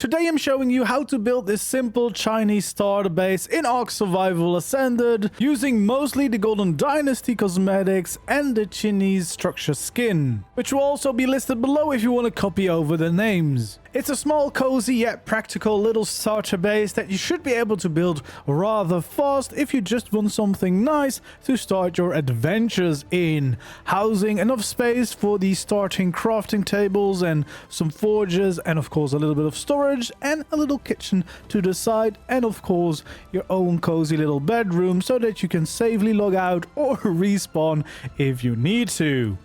Today I'm showing you how to build this simple Chinese starter base in ARK Survival Ascended using mostly the Golden Dynasty cosmetics and the Chinese structure skin, which will also be listed below if you want to copy over the names. It's a small, cozy yet practical little starter base that you should be able to build rather fast if you just want something nice to start your adventures in. Housing enough space for the starting crafting tables and some forges, and of course a little bit of storage and a little kitchen to the side, and of course your own cozy little bedroom so that you can safely log out or respawn if you need to.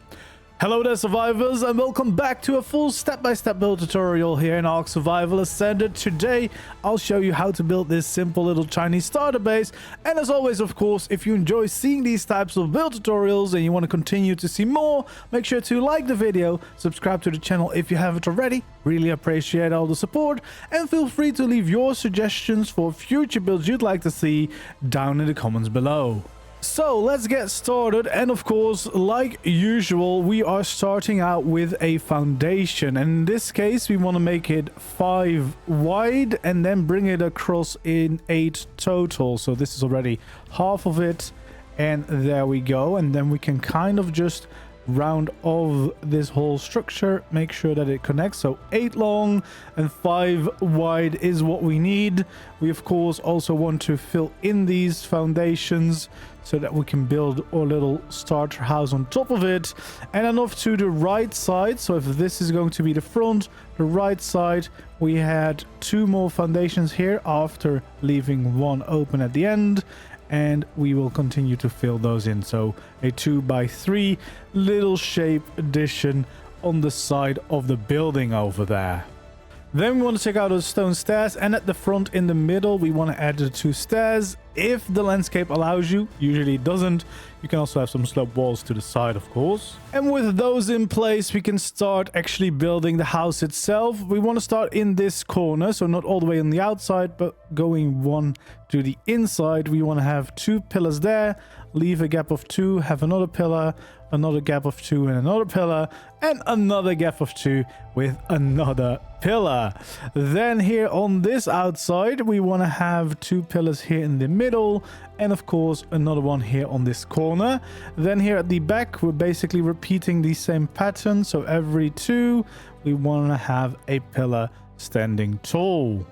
Hello there survivors, and welcome back to a full step-by-step build tutorial here in ARK Survival Ascended. Today I'll show you how to build this simple little Chinese starter base, and as always, of course, if you enjoy seeing these types of build tutorials and you want to continue to see more, make sure to like the video, subscribe to the channel if you haven't already. Really appreciate all the support, and feel free to leave your suggestions for future builds you'd like to see down in the comments below. So let's get started, and of course, like usual, we are starting out with a foundation, and in this case we want to make it 5 wide and then bring it across in 8 total. So this is already half of it, and there we go. And then we can kind of just round off this whole structure, make sure that it connects. So 8 long and 5 wide is what we need. We of course also want to fill in these foundations so that we can build our little starter house on top of it, and enough to the right side. So if this is going to be the front, the right side, we had 2 more foundations here after leaving 1 open at the end, and we will continue to fill those in. So a 2x3 little shape addition on the side of the building over there. Then we want to take out those stone stairs, and at the front in the middle we want to add the 2 stairs if the landscape allows you. Usually it doesn't. You can also have some slope walls to the side, of course. And with those in place, we can start actually building the house itself. We want to start in this corner, so not all the way on the outside, but going 1 to the inside. We want to have 2 pillars there, leave a gap of 2, have another pillar, another gap of 2 and another pillar, and another gap of 2 with another pillar. Then here on this outside we want to have 2 pillars here in the middle, and of course another one here on this corner. Then here at the back we're basically repeating the same pattern, so every 2 we want to have a pillar standing tall.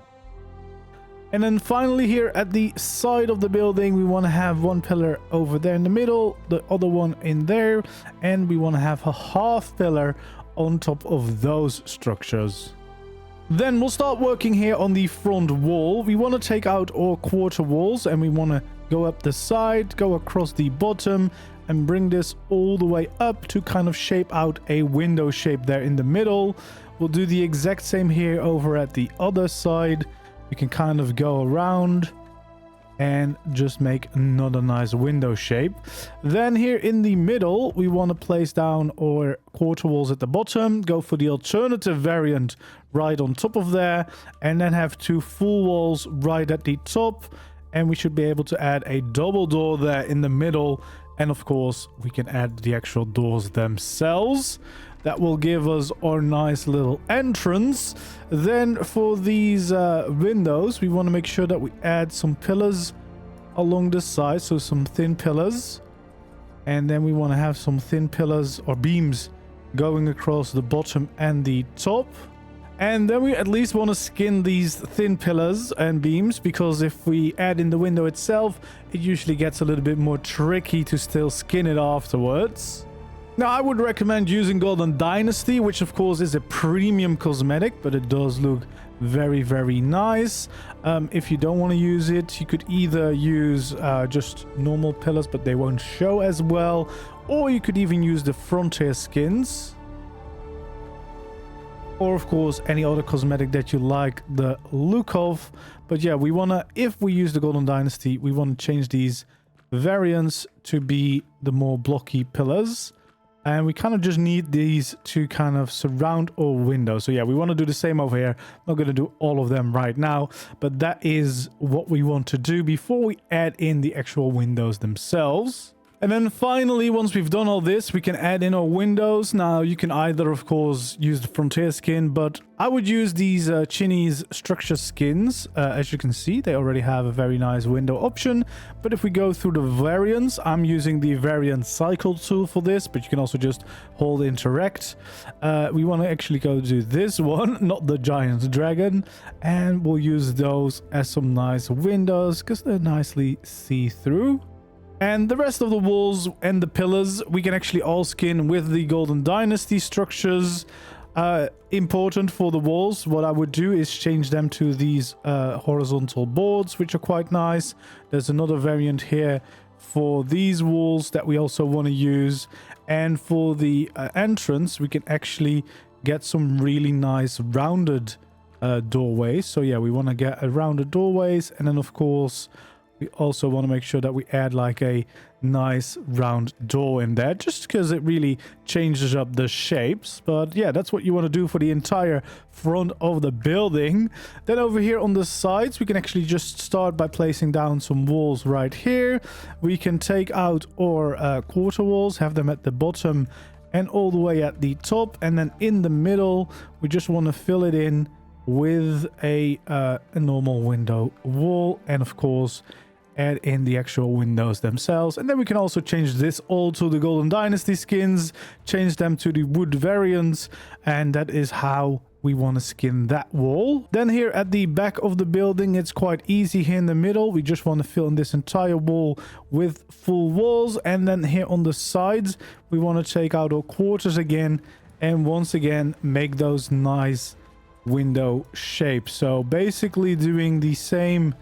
And then finally here at the side of the building, we want to have 1 pillar over there in the middle, the other one in there, and we want to have a half pillar on top of those structures. Then we'll start working here on the front wall. We want to take out our quarter walls, and we want to go up the side, go across the bottom, and bring this all the way up to kind of shape out a window shape there in the middle. We'll do the exact same here over at the other side. We can kind of go around and just make another nice window shape. Then here in the middle, we want to place down our quarter walls at the bottom, go for the alternative variant right on top of there, and then have 2 full walls right at the top. And we should be able to add a double door there in the middle. And of course, we can add the actual doors themselves. That will give us our nice little entrance. Then for these windows, we want to make sure that we add some pillars along the side, so some thin pillars. And then we want to have some thin pillars or beams going across the bottom and the top. And then we at least want to skin these thin pillars and beams, because if we add in the window itself, it usually gets a little bit more tricky to still skin it afterwards. Now, I would recommend using Golden Dynasty, which of course is a premium cosmetic, but it does look very, very nice. If you don't want to use it, you could either use just normal pillars, but they won't show as well, or you could even use the frontier skins, or of course any other cosmetic that you like the look of. But yeah, we want to, if we use the Golden Dynasty, we want to change these variants to be the more blocky pillars. And we kind of just need these to kind of surround our window. So yeah, we want to do the same over here. I'm not going to do all of them right now, but that is what we want to do before we add in the actual windows themselves. And then finally, once we've done all this, we can add in our windows. Now, you can either, of course, use the frontier skin, but I would use these Chinese structure skins. As you can see, they already have a very nice window option. But if we go through the variants, I'm using the variant cycle tool for this, but you can also just hold interact. We want to actually go to this one, not the giant dragon. And we'll use those as some nice windows because they're nicely see-through. And the rest of the walls and the pillars, we can actually all skin with the Golden Dynasty structures. Important for the walls, what I would do is change them to these horizontal boards, which are quite nice. There's another variant here for these walls that we also want to use. And for the entrance, we can actually get some really nice rounded doorways. So yeah, we want to get a rounded doorways. And then, of course, we also want to make sure that we add like a nice round door in there, just because it really changes up the shapes. But yeah, that's what you want to do for the entire front of the building. Then over here on the sides, we can actually just start by placing down some walls right here. We can take out our quarter walls, have them at the bottom and all the way at the top. And then in the middle, we just want to fill it in with a normal window wall. And of course, add in the actual windows themselves. And then we can also change this all to the Golden Dynasty skins, change them to the wood variants, and that is how we want to skin that wall. Then here at the back of the building, it's quite easy. Here in the middle, we just want to fill in this entire wall with full walls. And then here on the sides, we want to take out our quarters again, and once again make those nice window shapes. So basically doing the same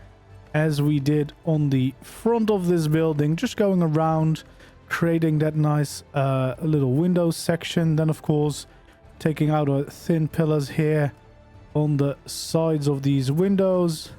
as we did on the front of this building, just going around creating that nice little window section. Then of course taking out our thin pillars here on the sides of these windows,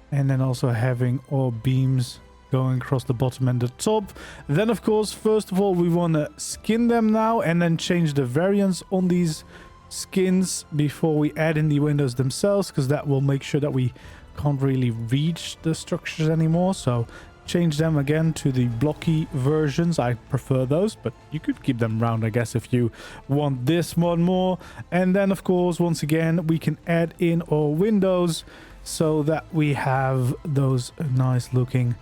and then also having our beams going across the bottom and the top. Then of course, first of all, we want to skin them now and then change the variants on these skins before we add in the windows themselves, because that will make sure that we can't really reach the structures anymore. So change them again to the blocky versions. I prefer those, but you could keep them round, I guess, if you want this one more. And then of course, once again, we can add in our windows so that we have those nice looking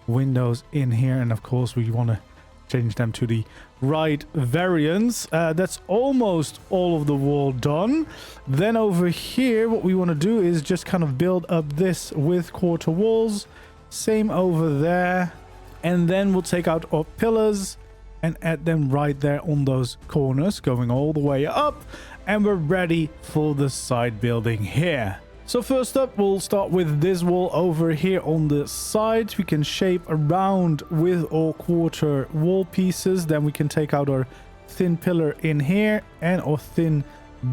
windows in here. And of course, we want to change them to the right variants. That's almost all of the wall done. Then over here, what we want to do is just kind of build up this with quarter walls. Same over there. And then we'll take out our pillars and add them right there on those corners, going all the way up. And we're ready for the side building here. So first up, we'll start with this wall over here on the side. We can shape around with our quarter wall pieces. Then we can take out our thin pillar in here and our thin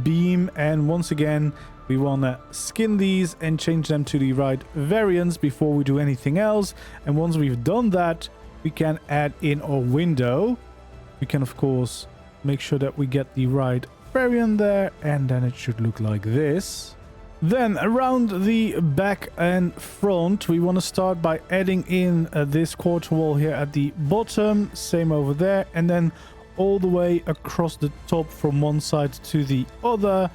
beam. And once again, we want to skin these and change them to the right variants before we do anything else. And once we've done that, we can add in our window. We can, of course, make sure that we get the right variant there. And then it should look like this. Then around the back and front, we want to start by adding in this quarter wall here at the bottom. Same over there. And then all the way across the top from one side to the other,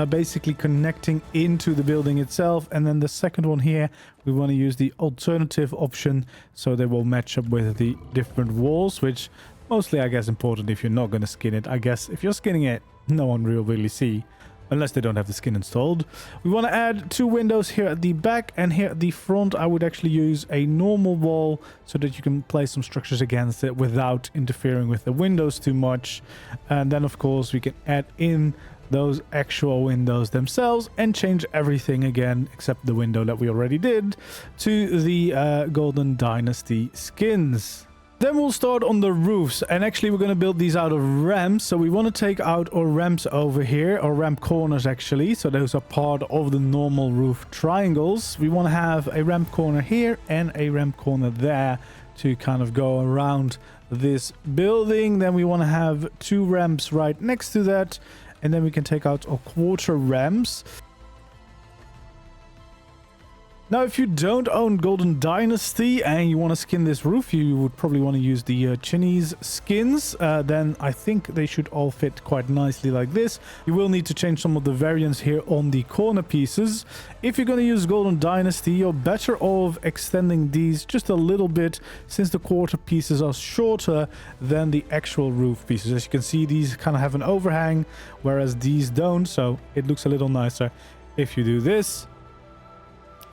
basically connecting into the building itself. And then the second one here, we want to use the alternative option so they will match up with the different walls, which mostly, I guess, important if you're not going to skin it. I guess if you're skinning it, no one will really see, unless they don't have the skin installed. We want to add two windows here at the back, and here at the front I would actually use a normal wall so that you can place some structures against it without interfering with the windows too much. And then of course we can add in those actual windows themselves and change everything again except the window that we already did to the Golden Dynasty skins. Then we'll start on the roofs, and actually we're going to build these out of ramps. So we want to take out our ramps over here, or ramp corners actually. So those are part of the normal roof triangles. We want to have a ramp corner here and a ramp corner there to kind of go around this building. Then we want to have two ramps right next to that, and then we can take out our quarter ramps. Now, if you don't own Golden Dynasty and you want to skin this roof, you would probably want to use the Chinese skins. Then I think they should all fit quite nicely like this. You will need to change some of the variants here on the corner pieces. If you're going to use Golden Dynasty, you're better off extending these just a little bit, since the quarter pieces are shorter than the actual roof pieces. As you can see, these kind of have an overhang, whereas these don't, so it looks a little nicer if you do this.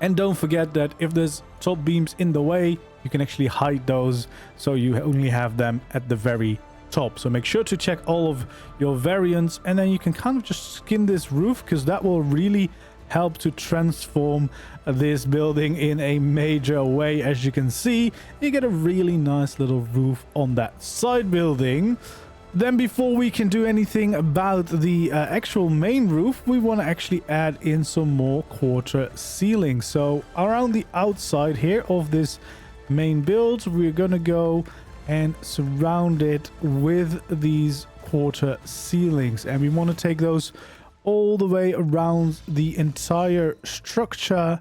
And don't forget that if there's top beams in the way, you can actually hide those, so you only have them at the very top. So make sure to check all of your variants, and then you can kind of just skin this roof, because that will really help to transform this building in a major way. As you can see, you get a really nice little roof on that side building. Then before we can do anything about the actual main roof, we want to actually add in some more quarter ceilings. So around the outside here of this main build, we're going to go and surround it with these quarter ceilings. And we want to take those all the way around the entire structure.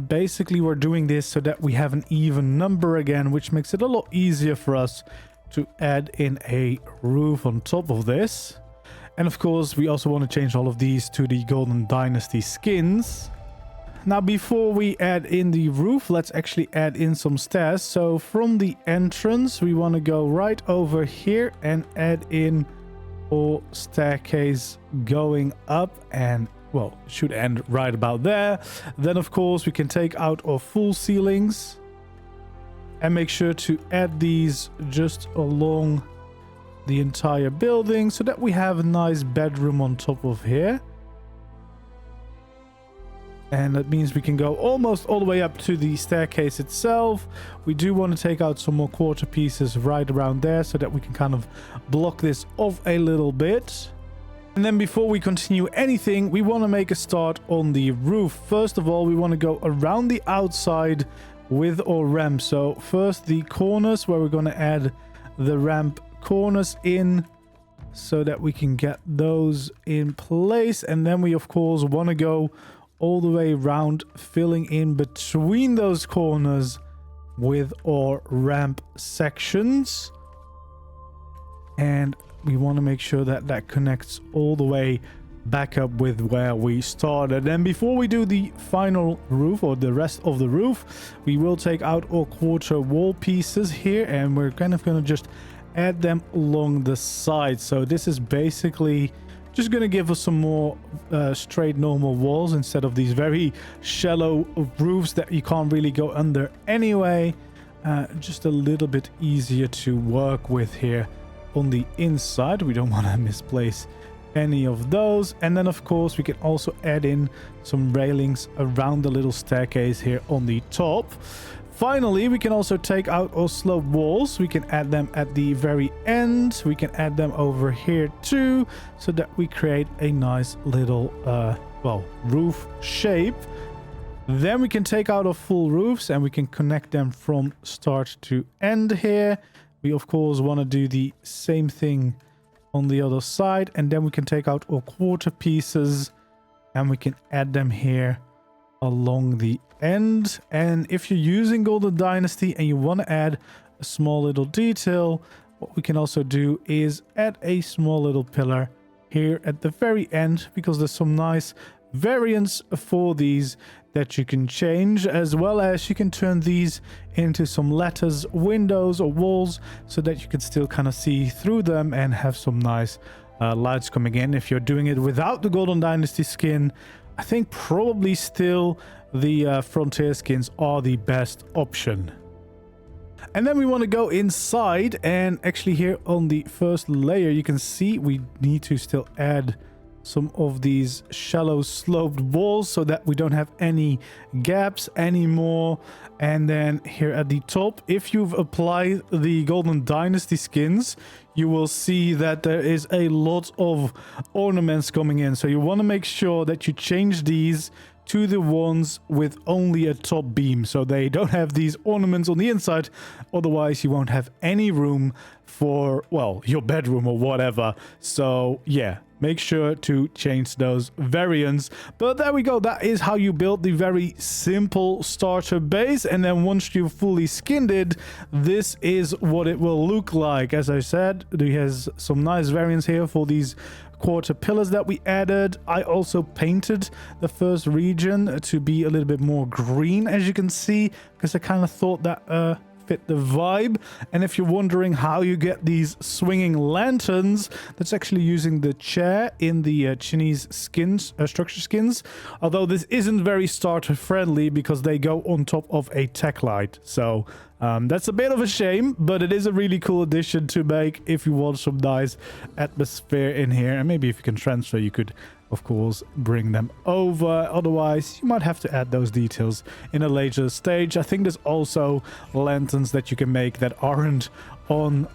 Basically, we're doing this so that we have an even number again, which makes it a lot easier for us to add in a roof on top of this. And of course, we also want to change all of these to the Golden Dynasty skins. Now, before we add in the roof, let's actually add in some stairs. So from the entrance, we want to go right over here and add in our staircase going up, and well, it should end right about there. Then of course, we can take out our full ceilings and make sure to add these just along the entire building, so that we have a nice bedroom on top of here. And that means we can go almost all the way up to the staircase itself. We do want to take out some more quarter pieces right around there, so that we can kind of block this off a little bit. And then before we continue anything, we want to make a start on the roof. First of all, we want to go around the outside with our ramp. So first the corners, where we're going to add the ramp corners in, so that we can get those in place. And then we of course want to go all the way around, filling in between those corners with our ramp sections. And we want to make sure that that connects all the way back up with where we started. And before we do the final roof, or the rest of the roof, we will take out our quarter wall pieces here, and we're kind of going to just add them along the side. So this is basically just going to give us some more straight normal walls, instead of these very shallow roofs that you can't really go under anyway. Just a little bit easier to work with here on the inside. We don't want to misplace any of those. And then of course we can also add in some railings around the little staircase here on the top. Finally, we can also take out our slope walls. We can add them at the very end. We can add them over here too, so that we create a nice little well, roof shape. Then we can take out our full roofs, and we can connect them from start to end here. We of course want to do the same thing on the other side, and then we can take out our quarter pieces and we can add them here along the end. And if you're using Golden Dynasty and you want to add a small little detail, what we can also do is add a small little pillar here at the very end, because there's some nice variants for these that you can change, as well as you can turn these into some letters, windows or walls, so that you can still kind of see through them and have some nice lights coming in. If you're doing it without the Golden Dynasty skin, I think probably still the Frontier skins are the best option. And then we want to go inside, and actually here on the first layer you can see we need to still add some of these shallow sloped walls, so that we don't have any gaps anymore. And then here at the top, if you've applied the Golden Dynasty skins, you will see that there is a lot of ornaments coming in. So you want to make sure that you change these to the ones with only a top beam, so they don't have these ornaments on the inside. Otherwise you won't have any room for, well, your bedroom or whatever. So yeah, make sure to change those variants. But there we go. That is how you build the very simple starter base. And then once you've fully skinned it, this is what it will look like. As I said, there has some nice variants here for these quarter pillars that we added. I also painted the first region to be a little bit more green, as you can see, because I kind of thought that fit the vibe. And if you're wondering how you get these swinging lanterns, that's actually using the chair in the Chinese skins, structure skins. Although this isn't very starter friendly because they go on top of a tech light. So that's a bit of a shame, but it is a really cool addition to make if you want some nice atmosphere in here. And maybe if you can transfer, you could of course bring them over. Otherwise you might have to add those details in a later stage. I think there's also lanterns that you can make that aren't on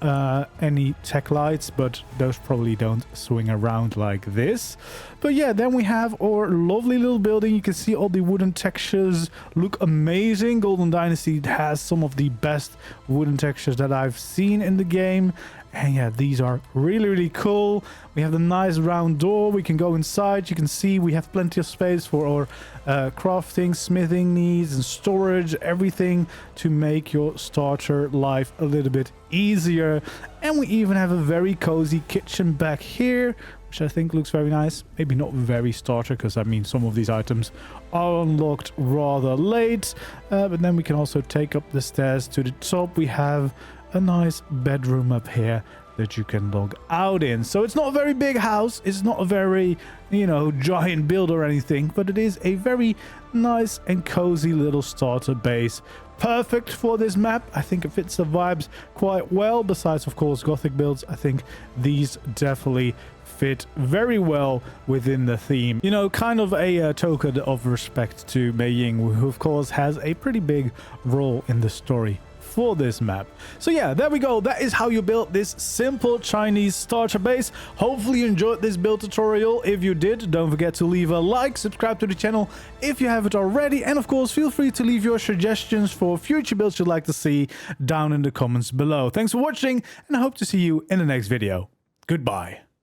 any tech lights, but those probably don't swing around like this. But yeah, then we have our lovely little building. You can see all the wooden textures look amazing. Golden Dynasty has some of the best wooden textures that I've seen in the game. And yeah, these are really, really cool. We have the nice round door. We can go inside. You can see we have plenty of space for our crafting, smithing needs and storage, everything to make your starter life a little bit easier. And we even have a very cozy kitchen back here, which I think looks very nice. Maybe not very starter, because I mean some of these items are unlocked rather late. But then we can also take up the stairs to the top. We have a nice bedroom up here that you can log out in. So it's not a very big house. It's not a very, you know, giant build or anything, but it is a very nice and cozy little starter base. Perfect for this map. I think it fits the vibes quite well. Besides, of course, Gothic builds, I think these definitely fit very well within the theme. You know, kind of a token of respect to Mei Ying, who of course has a pretty big role in the story for this map. So yeah, there we go. That is how you build this simple Chinese starter base. Hopefully you enjoyed this build tutorial. If you did, don't forget to leave a like, subscribe to the channel if you haven't already, and of course feel free to leave your suggestions for future builds you'd like to see down in the comments below. Thanks for watching, and I hope to see you in the next video. Goodbye.